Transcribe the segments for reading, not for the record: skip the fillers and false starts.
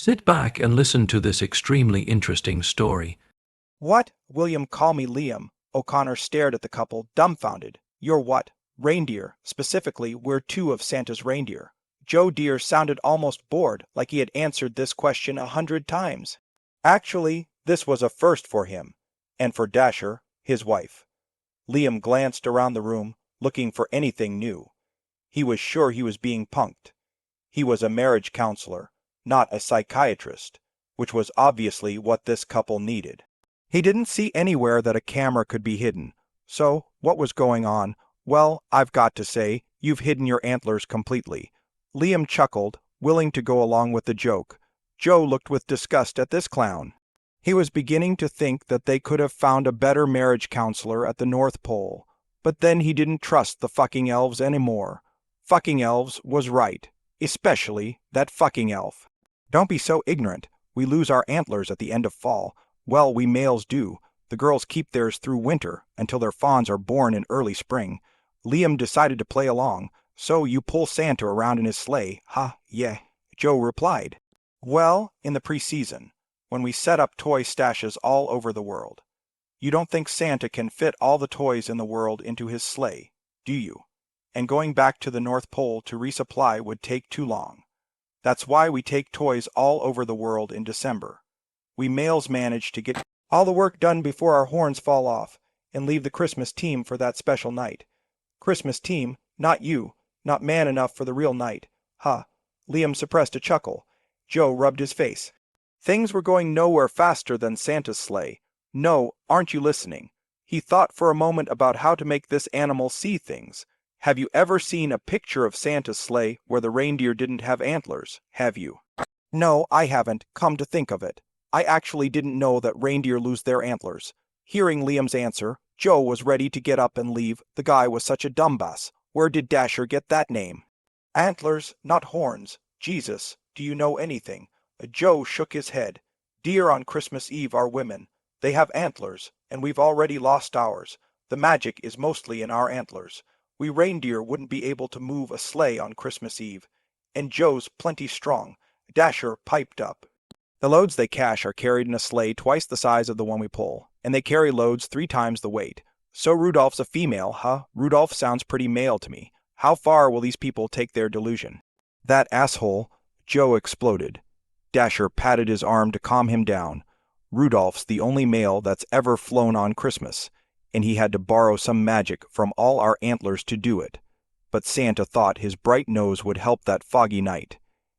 Sit back and listen to this extremely interesting story. What? William, call me Liam. O'Connor stared at the couple, dumbfounded. You're what? Reindeer. Specifically, we're two of Santa's reindeer. Joe Deere sounded almost bored, like he had answered this question 100 times. Actually, this was a first for him, and for Dasher, his wife. Liam glanced around the room, looking for anything new. He was sure he was being punked. He was a marriage counselor, not a psychiatrist, which was obviously what this couple needed. He didn't see anywhere that a camera could be hidden. So, what was going on? Well, I've got to say, you've hidden your antlers completely. Liam chuckled, willing to go along with the joke. Joe looked with disgust at this clown. He was beginning to think that they could have found a better marriage counselor at the North Pole. But then he didn't trust the fucking elves anymore. Fucking elves was right. Especially that fucking elf. Don't be so ignorant. We lose our antlers at the end of fall. Well, we males do. The girls keep theirs through winter, until their fawns are born in early spring. Liam decided to play along, so you pull Santa around in his sleigh. Ha, yeah. Joe replied. Well, in the pre-season, when we set up toy stashes all over the world. You don't think Santa can fit all the toys in the world into his sleigh, do you? And going back to the North Pole to resupply would take too long. That's why we take toys all over the world in December. We males manage to get all the work done before our horns fall off, and leave the Christmas team for that special night. Christmas team, not you, not man enough for the real night. Ha. Liam suppressed a chuckle. Joe rubbed his face. Things were going nowhere faster than Santa's sleigh. No, aren't you listening? He thought for a moment about how to make this animal see things. Have you ever seen a picture of Santa's sleigh where the reindeer didn't have antlers, have you? No, I haven't, come to think of it. I actually didn't know that reindeer lose their antlers. Hearing Liam's answer, Joe was ready to get up and leave. The guy was such a dumbass. Where did Dasher get that name? Antlers, not horns. Jesus, do you know anything? Joe shook his head. Deer on Christmas Eve are women. They have antlers, and we've already lost ours. The magic is mostly in our antlers. We reindeer wouldn't be able to move a sleigh on Christmas Eve. And Joe's plenty strong. Dasher piped up. The loads they cache are carried in a sleigh twice the size of the one we pull, and they carry loads 3 times the weight. So Rudolph's a female, huh? Rudolph sounds pretty male to me. How far will these people take their delusion? That asshole, Joe exploded. Dasher patted his arm to calm him down. Rudolph's the only male that's ever flown on Christmas, and he had to borrow some magic from all our antlers to do it. But Santa thought his bright nose would help that foggy night.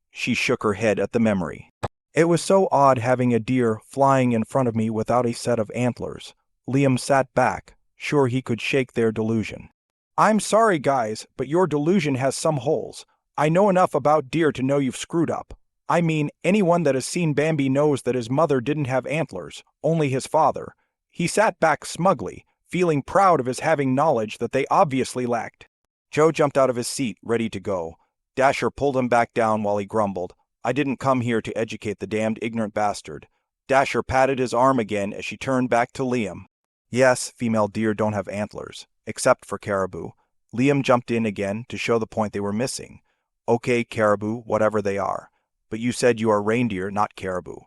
She shook her head at the memory. It was so odd having a deer flying in front of me without a set of antlers. Liam sat back, sure he could shake their delusion. I'm sorry, guys, but your delusion has some holes. I know enough about deer to know you've screwed up. I mean, anyone that has seen Bambi knows that his mother didn't have antlers, only his father. He sat back smugly, feeling proud of his having knowledge that they obviously lacked. Joe jumped out of his seat, ready to go. Dasher pulled him back down while he grumbled. I didn't come here to educate the damned ignorant bastard. Dasher patted his arm again as she turned back to Liam. Yes, female deer don't have antlers, except for caribou. Liam jumped in again to show the point they were missing. Okay, caribou, whatever they are. But you said you are reindeer, not caribou.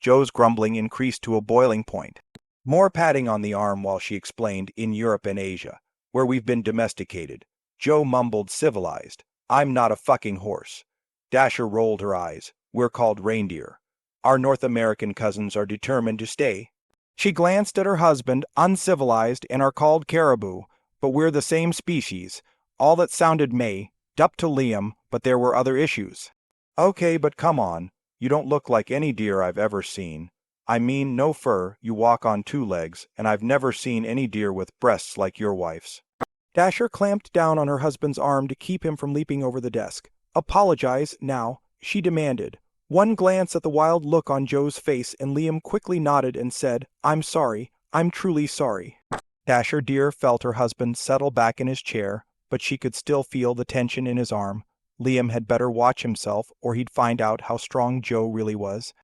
Joe's grumbling increased to a boiling point. More patting on the arm while she explained, in Europe and Asia, where we've been domesticated. Joe mumbled civilized. I'm not a fucking horse. Dasher rolled her eyes. We're called reindeer. Our North American cousins are determined to stay. She glanced at her husband, uncivilized, and are called caribou, but we're the same species. All that sounded May, up to Liam, but there were other issues. Okay, but come on. You don't look like any deer I've ever seen. I mean, no fur, you walk on 2 legs, and I've never seen any deer with breasts like your wife's. Dasher clamped down on her husband's arm to keep him from leaping over the desk. Apologize, now, she demanded. One glance at the wild look on Joe's face, and Liam quickly nodded and said, I'm sorry. I'm truly sorry. Dasher dear felt her husband settle back in his chair, but she could still feel the tension in his arm. Liam had better watch himself, or he'd find out how strong Joe really was.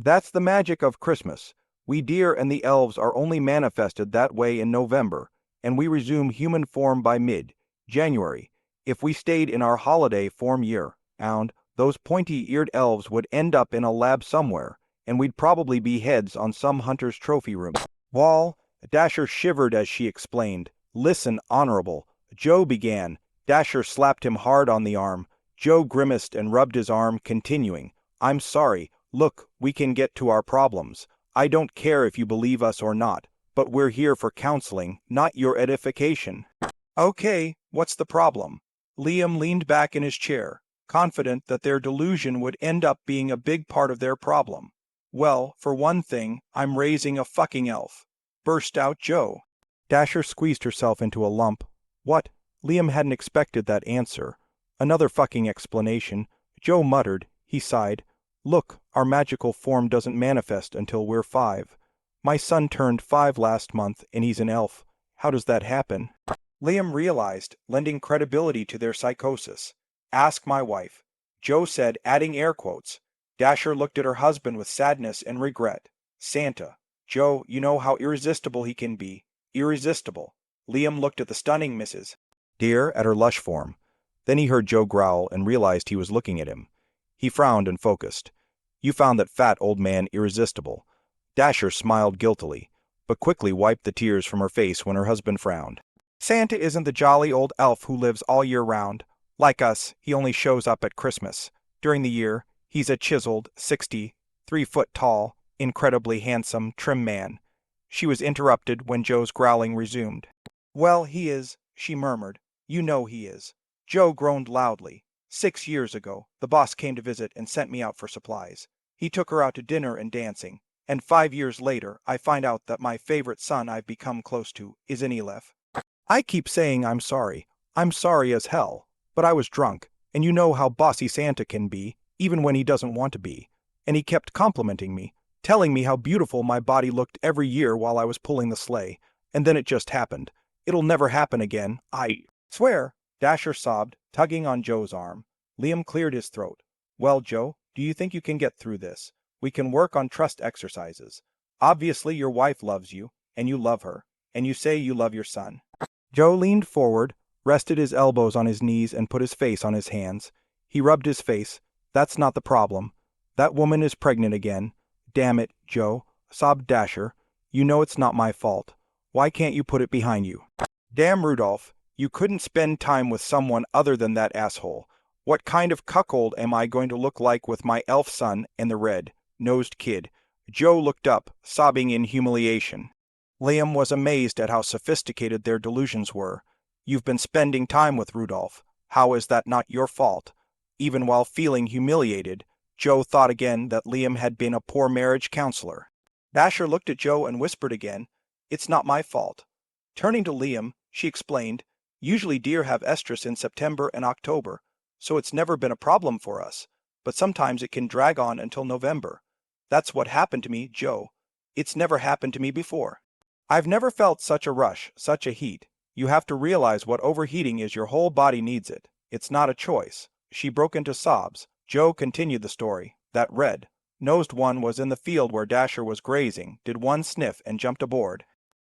That's the magic of Christmas. We deer and the elves are only manifested that way in November, and we resume human form by mid-January, if we stayed in our holiday form year, and those pointy-eared elves would end up in a lab somewhere, and we'd probably be heads on some hunter's trophy room wall. Dasher shivered as she explained. Listen, Honorable. Joe began. Dasher slapped him hard on the arm. Joe grimaced and rubbed his arm, continuing. I'm sorry. Look, we can get to our problems. I don't care if you believe us or not, but we're here for counseling, not your edification. Okay, what's the problem? Liam leaned back in his chair, confident that their delusion would end up being a big part of their problem. Well, for one thing, I'm raising a fucking elf, burst out Joe. Dasher squeezed herself into a lump. What? Liam hadn't expected that answer. Another fucking explanation. Joe muttered. He sighed. Look, our magical form doesn't manifest until we're 5. My son turned 5 last month, and he's an elf. How does that happen? Liam realized, lending credibility to their psychosis. Ask my wife. Joe said, adding air quotes. Dasher looked at her husband with sadness and regret. Santa. Joe, you know how irresistible he can be. Irresistible. Liam looked at the stunning Mrs. Dear at her lush form. Then he heard Joe growl and realized he was looking at him. He frowned and focused. You found that fat old man irresistible. Dasher smiled guiltily, but quickly wiped the tears from her face when her husband frowned. Santa isn't the jolly old elf who lives all year round. Like us, he only shows up at Christmas. During the year, he's a chiseled, 60, 3 foot tall, incredibly handsome, trim man. She was interrupted when Joe's growling resumed. Well, he is, she murmured. You know he is. Joe groaned loudly. 6 years ago, the boss came to visit and sent me out for supplies. He took her out to dinner and dancing. And 5 years later, I find out that my favorite son I've become close to is an elf. I keep saying I'm sorry. I'm sorry as hell. But I was drunk, and you know how bossy Santa can be, even when he doesn't want to be. And he kept complimenting me, telling me how beautiful my body looked every year while I was pulling the sleigh. And then it just happened. It'll never happen again. I swear. Dasher sobbed, tugging on Joe's arm. Liam cleared his throat. Well, Joe, do you think you can get through this? We can work on trust exercises. Obviously your wife loves you, and you love her, and you say you love your son. Joe leaned forward, rested his elbows on his knees, and put his face on his hands. He rubbed his face. That's not the problem. That woman is pregnant again. Damn it, Joe, sobbed Dasher. You know it's not my fault. Why can't you put it behind you? Damn, Rudolph, you couldn't spend time with someone other than that asshole. What kind of cuckold am I going to look like with my elf son and the red-nosed kid? Joe looked up, sobbing in humiliation. Liam was amazed at how sophisticated their delusions were. You've been spending time with Rudolph. How is that not your fault? Even while feeling humiliated, Joe thought again that Liam had been a poor marriage counselor. Dasher looked at Joe and whispered again, It's not my fault. Turning to Liam, she explained, Usually deer have estrus in September and October, so it's never been a problem for us, but sometimes it can drag on until November. That's what happened to me, Joe. It's never happened to me before. I've never felt such a rush, such a heat. You have to realize what overheating is. Your whole body needs it. It's not a choice. She broke into sobs. Joe continued the story. That red-nosed one was in the field where Dasher was grazing, did one sniff and jumped aboard.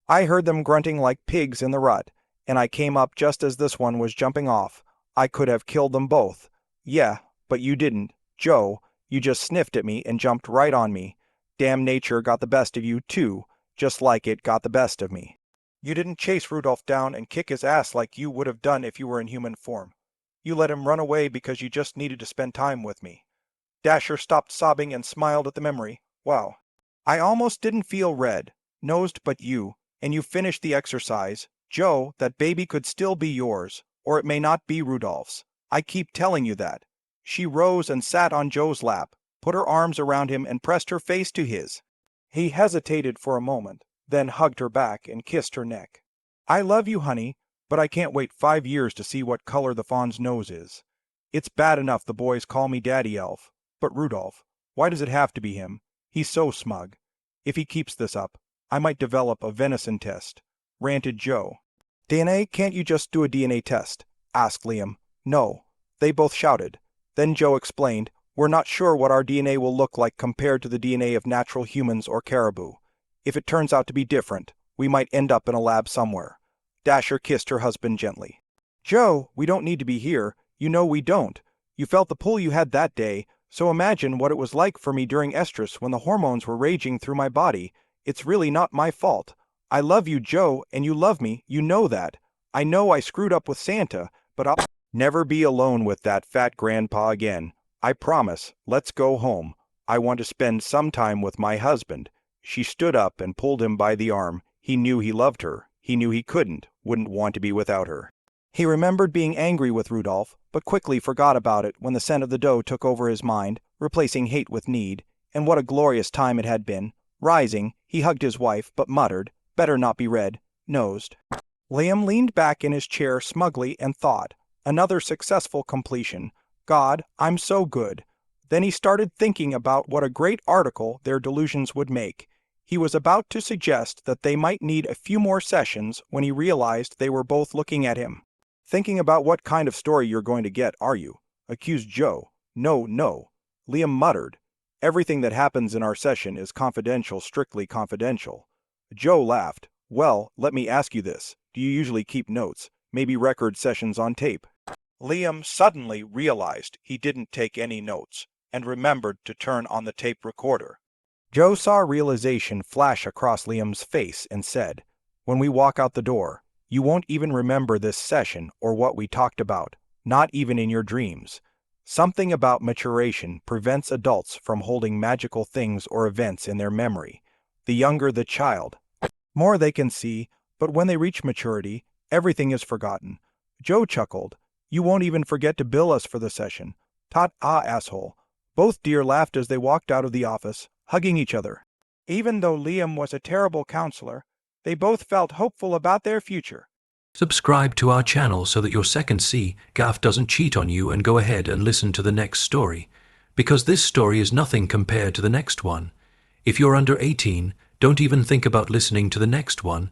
I heard them grunting like pigs in the rut, and I came up just as this one was jumping off. I could have killed them both. Yeah, but you didn't. Joe, you just sniffed at me and jumped right on me. Damn nature got the best of you, too, just like it got the best of me. You didn't chase Rudolph down and kick his ass like you would have done if you were in human form. You let him run away because you just needed to spend time with me. Dasher stopped sobbing and smiled at the memory. Wow. I almost didn't feel red-nosed but you, and you finished the exercise. Joe, that baby could still be yours, or it may not be Rudolph's. I keep telling you that. She rose and sat on Joe's lap, put her arms around him and pressed her face to his. He hesitated for a moment, then hugged her back and kissed her neck. I love you, honey, but I can't wait 5 years to see what color the fawn's nose is. It's bad enough the boys call me Daddy Elf, but Rudolph, why does it have to be him? He's so smug. If he keeps this up, I might develop a venison test, ranted Joe. DNA, can't you just do a DNA test? Asked Liam. No. They both shouted. Then Joe explained, We're not sure what our DNA will look like compared to the DNA of natural humans or caribou. If it turns out to be different, we might end up in a lab somewhere. Dasher kissed her husband gently. Joe, we don't need to be here. You know we don't. You felt the pull you had that day, so imagine what it was like for me during estrus when the hormones were raging through my body. It's really not my fault. I love you, Joe, and you love me, you know that. I know I screwed up with Santa, but I'll never be alone with that fat grandpa again. I promise. Let's go home. I want to spend some time with my husband. She stood up and pulled him by the arm. He knew he loved her. He knew he wouldn't want to be without her. He remembered being angry with Rudolph, but quickly forgot about it when the scent of the dough took over his mind, replacing hate with need. And what a glorious time it had been. Rising, he hugged his wife, but muttered, "Better not be red-nosed." Liam leaned back in his chair smugly and thought, another successful completion. God, I'm so good. Then he started thinking about what a great article their delusions would make. He was about to suggest that they might need a few more sessions when he realized they were both looking at him. "Thinking about what kind of story you're going to get, are you?" accused Joe. "No, no." Liam muttered. "Everything that happens in our session is confidential, strictly confidential." Joe laughed. "Well, let me ask you this. Do you usually keep notes? Maybe record sessions on tape?" Liam suddenly realized he didn't take any notes, and remembered to turn on the tape recorder. Joe saw realization flash across Liam's face and said, "When we walk out the door, you won't even remember this session or what we talked about, not even in your dreams. Something about maturation prevents adults from holding magical things or events in their memory. The younger the child, more they can see, but when they reach maturity, everything is forgotten." Joe chuckled. "You won't even forget to bill us for the session." Asshole." Both dear laughed as they walked out of the office, hugging each other. Even though Liam was a terrible counselor, they both felt hopeful about their future. Subscribe to our channel so that your second C gaff doesn't cheat on you, and go ahead and listen to the next story, because this story is nothing compared to the next one. If you're under 18, don't even think about listening to the next one.